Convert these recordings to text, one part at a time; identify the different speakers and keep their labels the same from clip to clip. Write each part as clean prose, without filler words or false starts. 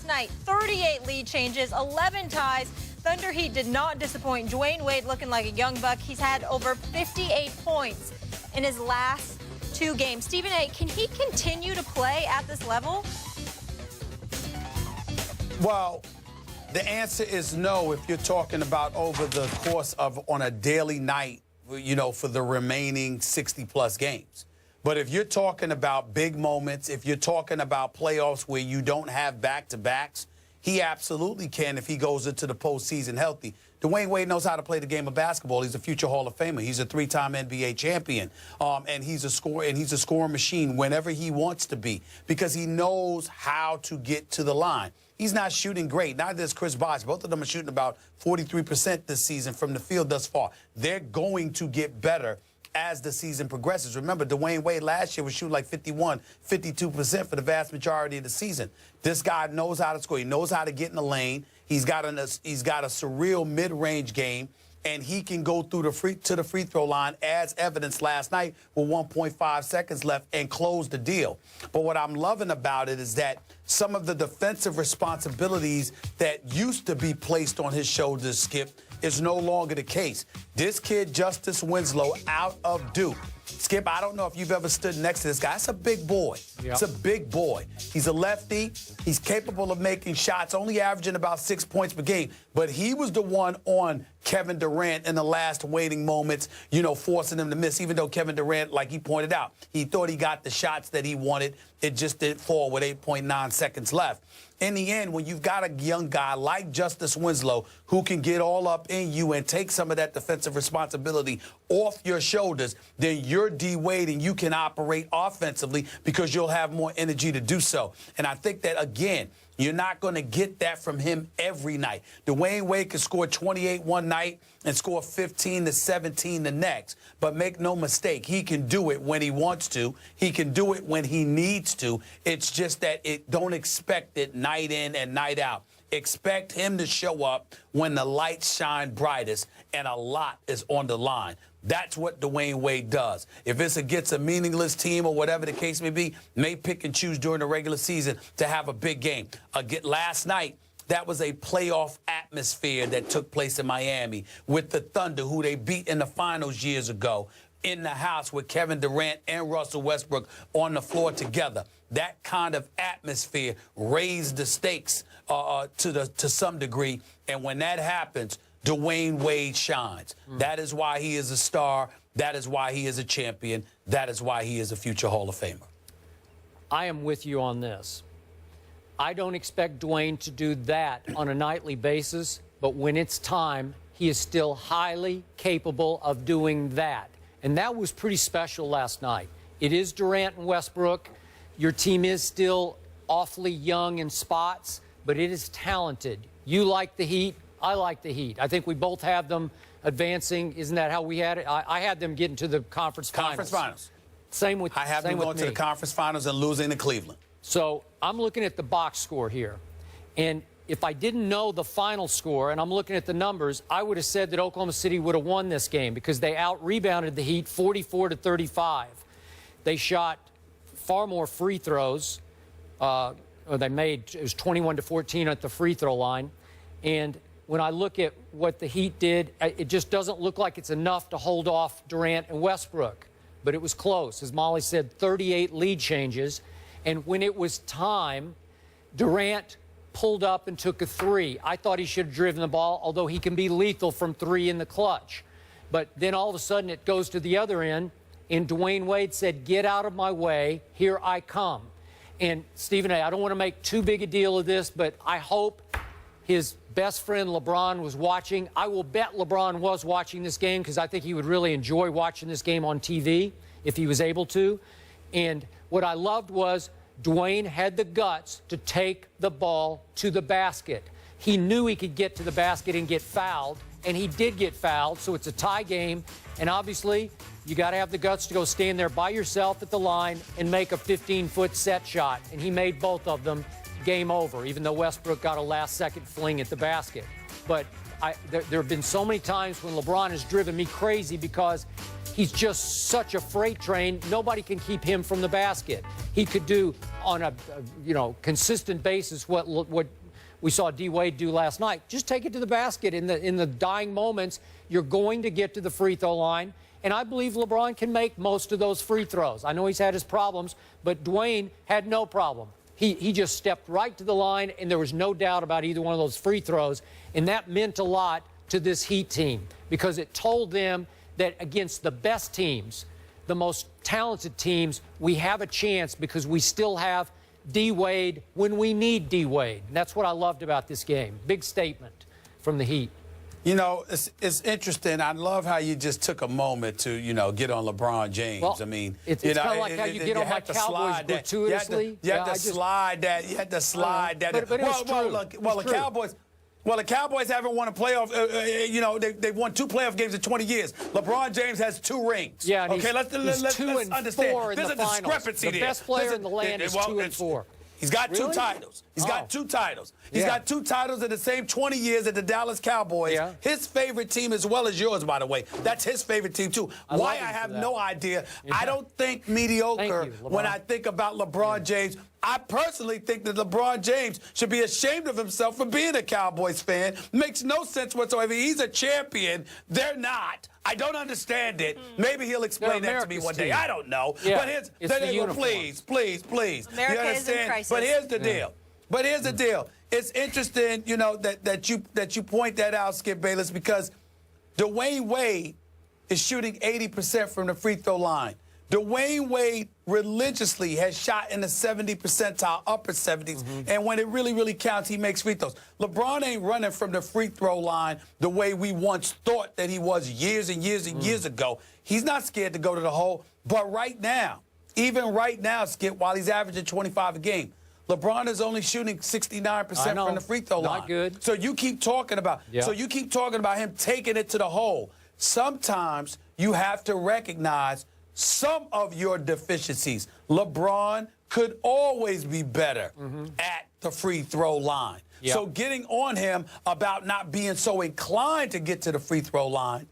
Speaker 1: last night, 38 lead changes, 11 ties. Thunder Heat did not disappoint. Dwyane Wade looking like a young buck. He's had over 58 points in his last 2 games. Stephen A., can he continue to play at this level?
Speaker 2: Well, the answer is no if you're talking about over the course of on a daily night, you know, for the remaining 60-plus games. But if you're talking about big moments, if you're talking about playoffs where you don't have back-to-backs, he absolutely can if he goes into the postseason healthy. Dwyane Wade knows how to play the game of basketball. He's a future Hall of Famer. He's a 3-time NBA champion, and he's a scoring machine whenever he wants to be because he knows how to get to the line. He's not shooting great. Neither is Chris Bosh. Both of them are shooting about 43% this season from the field thus far. They're going to get better as the season progresses. Remember, Dwyane Wade last year was shooting like 51, 52% for the vast majority of the season. This guy knows how to score. He knows how to get in the lane. He's got a surreal mid-range game, and he can go through to the free throw line as evidenced last night with 1.5 seconds left and close the deal. But what I'm loving about it is that some of the defensive responsibilities that used to be placed on his shoulders, Skip, is no longer the case. This kid, Justice Winslow, out of Duke. Skip, I don't know if you've ever stood next to this guy. It's a big boy. Yep. It's a big boy. He's a lefty. He's capable of making shots, only averaging about 6 points per game. But he was the one on Kevin Durant in the last waiting moments, you know, forcing him to miss, even though Kevin Durant, like he pointed out, he thought he got the shots that he wanted. It just didn't fall with 8.9 seconds left. In the end, when you've got a young guy like Justice Winslow who can get all up in you and take some of that defensive responsibility off your shoulders, then you're D-Wade and you can operate offensively because you'll have more energy to do so. And I think that, again, you're not going to get that from him every night. Dwyane Wade could score 28 one night and score 15 to 17 the next. But make no mistake, he can do it when he wants to. He can do it when he needs to. It's just that don't expect it night in and night out. Expect him to show up when the lights shine brightest and a lot is on the line. That's what Dwyane Wade does. If it's against a meaningless team or whatever the case may be, may pick and choose during the regular season to have a big game. Last night, that was a playoff atmosphere that took place in Miami with the Thunder, who they beat in the finals years ago, in the house with Kevin Durant and Russell Westbrook on the floor together. That kind of atmosphere raised the stakes to some degree, and when that happens, Dwyane Wade shines. That is why he is a star. That is why he is a champion. That is why he is a future Hall of Famer.
Speaker 3: I am with you on this. I don't expect Dwyane to do that on a nightly basis, but when it's time, he is still highly capable of doing that. And that was pretty special last night. It is Durant and Westbrook. Your team is still awfully young in spots, but it is talented. You like the Heat. I like the Heat. I think we both have them advancing. Isn't that how we had it? I had them getting to the conference finals. Same with
Speaker 2: I have them going to the conference finals and losing to Cleveland.
Speaker 3: So I'm looking at the box score here. And if I didn't know the final score, and I'm looking at the numbers, I would have said that Oklahoma City would have won this game because they out-rebounded the Heat 44-35. They shot far more free throws. It was 21-14 at the free throw line. And when I look at what the Heat did, it just doesn't look like it's enough to hold off Durant and Westbrook. But it was close. As Molly said, 38 lead changes. And when it was time, Durant pulled up and took a 3. I thought he should have driven the ball, although he can be lethal from 3 in the clutch. But then all of a sudden it goes to the other end, and Dwyane Wade said, "Get out of my way. Here I come." And Stephen A., I don't want to make too big a deal of this, but I hope his best friend LeBron was watching. I will bet LeBron was watching this game because I think he would really enjoy watching this game on TV if he was able to. And what I loved was Dwyane had the guts to take the ball to the basket. He knew he could get to the basket and get fouled, and he did get fouled, so it's a tie game. And obviously, you got to have the guts to go stand there by yourself at the line and make a 15-foot set shot. And he made both of them. Game over, even though Westbrook got a last-second fling at the basket. But there have been so many times when LeBron has driven me crazy because He's just such a freight train. Nobody can keep him from the basket. He could do on a consistent basis what we saw D Wade do last night. Just take it to the basket in the dying moments. You're going to get to the free throw line. And I believe LeBron can make most of those free throws. I know he's had his problems, but Dwyane had no problem. He just stepped right to the line, and there was no doubt about either one of those free throws. And that meant a lot to this Heat team because it told them that against the best teams, the most talented teams, we have a chance because we still have D Wade when we need D Wade. And that's what I loved about this game. Big statement from the Heat.
Speaker 2: You know, it's interesting. I love how you just took a moment to, get on LeBron James.
Speaker 3: Well,
Speaker 2: I mean,
Speaker 3: it's kind of like how you get on my Cowboys gratuitously.
Speaker 2: You had to slide that. You had to slide that.
Speaker 3: But it was true.
Speaker 2: The Cowboys haven't won a playoff. They've won 2 playoff games in 20 years. LeBron James has 2 rings.
Speaker 3: Yeah.
Speaker 2: Okay. Let's understand.
Speaker 3: There's
Speaker 2: a discrepancy there.
Speaker 3: The best player in the land is 2 and 4.
Speaker 2: He's got 2 titles. He's got 2 titles. He's got 2 titles in the same 20 years at the Dallas Cowboys.
Speaker 3: Yeah.
Speaker 2: His favorite team as well as yours, by the way. That's his favorite team, too. Why, I have no idea. Yeah. I don't think mediocre when I think about LeBron James. I personally think that LeBron James should be ashamed of himself for being a Cowboys fan. Makes no sense whatsoever. He's a champion. They're not. I don't understand it. Maybe he'll explain that to me one day. I don't know.
Speaker 3: Yeah.
Speaker 2: But please.
Speaker 1: America
Speaker 2: you
Speaker 1: is in crisis.
Speaker 2: But here's the deal. It's interesting, that you point that out, Skip Bayless, because Dwyane Wade is shooting 80% from the free throw line. Dwyane Wade religiously has shot in the 70 percentile, upper 70s, and when it really, really counts, he makes free throws. LeBron ain't running from the free throw line the way we once thought that he was years and years and years ago. He's not scared to go to the hole, but right now, even right now, Skip, while he's averaging 25 a game, LeBron is only shooting 69% from the free throw line.
Speaker 3: Not good.
Speaker 2: So you keep talking about him taking it to the hole. Sometimes you have to recognize some of your deficiencies. LeBron could always be better at the free throw line. Yep. So getting on him about not being so inclined to get to the free throw line,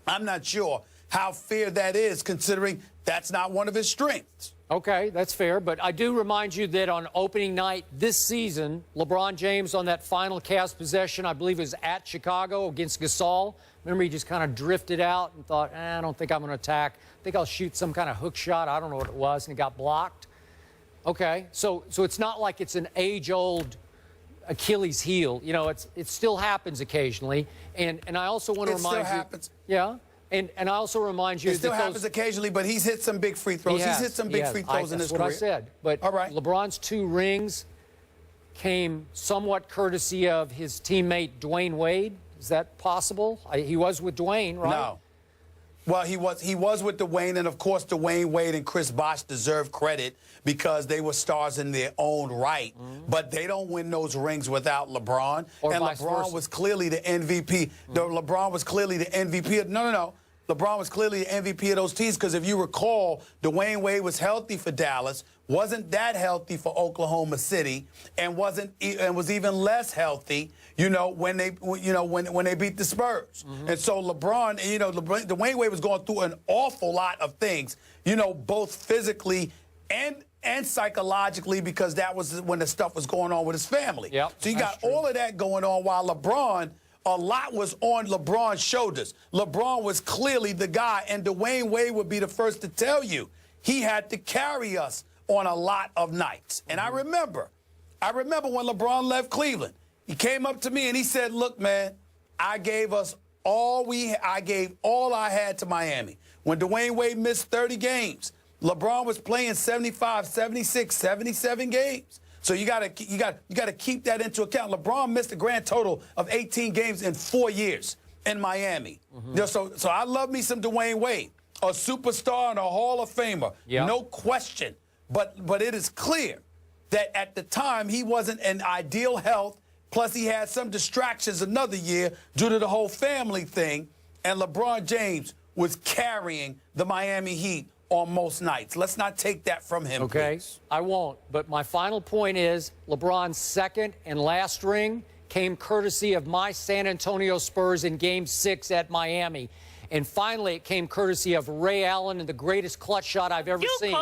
Speaker 2: I'm not sure how fair that is, considering that's not one of his strengths.
Speaker 3: Okay, that's fair. But I do remind you that on opening night this season, LeBron James on that final Cavs possession, I believe it was at Chicago against Gasol. Remember, he just kind of drifted out and thought, I don't think I'm going to attack. I think I'll shoot some kind of hook shot. I don't know what it was, and it got blocked. Okay, so it's not like it's an age-old Achilles heel. It still happens occasionally. And I also want to remind you.
Speaker 2: It still happens.
Speaker 3: Yeah. And I also remind you
Speaker 2: it still happens occasionally, but he's hit some big free throws. He's hit some big free throws in his career.
Speaker 3: That's what I said. But
Speaker 2: all right.
Speaker 3: LeBron's 2 rings came somewhat courtesy of his teammate Dwyane Wade. Is that possible? He was with Dwyane, right?
Speaker 2: No. Well, he was with Dwyane, and of course Dwyane Wade and Chris Bosh deserve credit because they were stars in their own right. But they don't win those rings without LeBron.
Speaker 3: Or
Speaker 2: and
Speaker 3: vice
Speaker 2: LeBron
Speaker 3: versa.
Speaker 2: was clearly the MVP. LeBron was clearly the MVP. No. LeBron was clearly the MVP of those teams because if you recall, Dwyane Wade was healthy for Dallas, wasn't that healthy for Oklahoma City, and was even less healthy, when they beat the Spurs. And so LeBron, Dwyane Wade was going through an awful lot of things, both physically and psychologically, because that was when the stuff was going on with his family.
Speaker 3: Yep,
Speaker 2: so you got all of that going on while LeBron. A lot was on LeBron's shoulders. LeBron was clearly the guy, and Dwyane Wade would be the first to tell you he had to carry us on a lot of nights. And I remember when LeBron left Cleveland, he came up to me and he said, "Look, man, I gave all I had to Miami. When Dwyane Wade missed 30 games, LeBron was playing 75, 76, 77 games." So you got to keep that into account. LeBron missed a grand total of 18 games in 4 years in Miami. So I love me some Dwyane Wade, a superstar and a Hall of Famer, no question. But it is clear that at the time he wasn't in ideal health. Plus he had some distractions another year due to the whole family thing. And LeBron James was carrying the Miami Heat on most nights. Let's not take that from him,
Speaker 3: okay,
Speaker 2: please.
Speaker 3: I won't. But my final point is LeBron's second and last ring came courtesy of my San Antonio Spurs in Game 6 at Miami. And finally, it came courtesy of Ray Allen and the greatest clutch shot I've ever seen.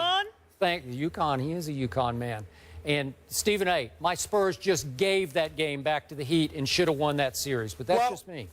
Speaker 3: Thank UConn. He is a UConn man. And Stephen A., my Spurs just gave that game back to the Heat and should have won that series. But that's just me.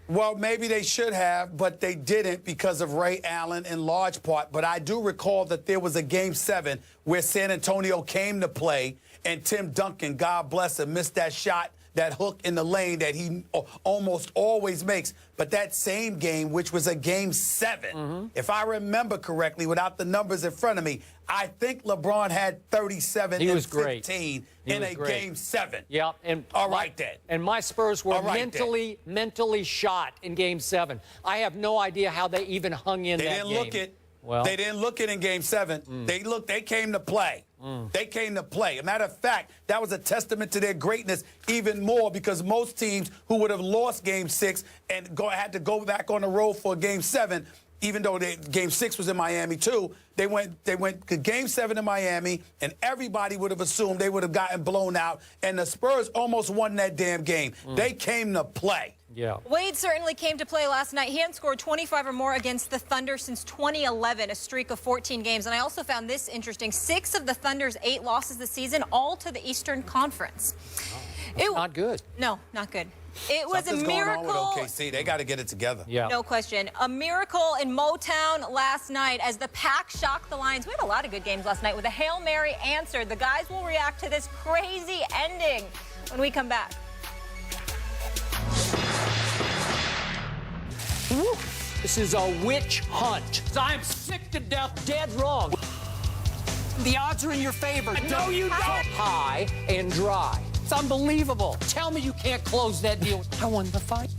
Speaker 2: Well, maybe they should have, but they didn't because of Ray Allen in large part. But I do recall that there was a Game 7 where San Antonio came to play, and Tim Duncan, God bless him, missed that shot, that hook in the lane that he almost always makes. But that same game, which was a Game 7, if I remember correctly, without the numbers in front of me, I think LeBron had 37 and 15 in a Game 7.
Speaker 3: Yeah, and
Speaker 2: all right then.
Speaker 3: And my Spurs were mentally shot in Game 7. I have no idea how they even hung in that game.
Speaker 2: They didn't look it. Well, they didn't look it in Game 7. They came to play. They came to play. As a matter of fact, that was a testament to their greatness even more because most teams who would have lost Game 6 and had to go back on the road for Game 7, even though Game 6 was in Miami too, they went to Game 7 in Miami, and everybody would have assumed they would have gotten blown out, and the Spurs almost won that damn game. They came to play.
Speaker 3: Yeah.
Speaker 1: Wade certainly came to play last night. He hadn't scored 25 or more against the Thunder since 2011, a streak of 14 games. And I also found this interesting. 6 of the Thunder's 8 losses this season, all to the Eastern Conference.
Speaker 3: Not good.
Speaker 1: No, not good. It was a miracle.
Speaker 2: Going on with OKC. They got to get it together.
Speaker 3: Yeah.
Speaker 1: No question. A miracle in Motown last night as the Pack shocked the Lions. We had a lot of good games last night with a Hail Mary answered. The guys will react to this crazy ending when we come back.
Speaker 3: This is a witch hunt. I'm sick to death, dead wrong. The odds are in your favor. No, you don't. High and dry. It's unbelievable. Tell me you can't close that deal. I won the fight.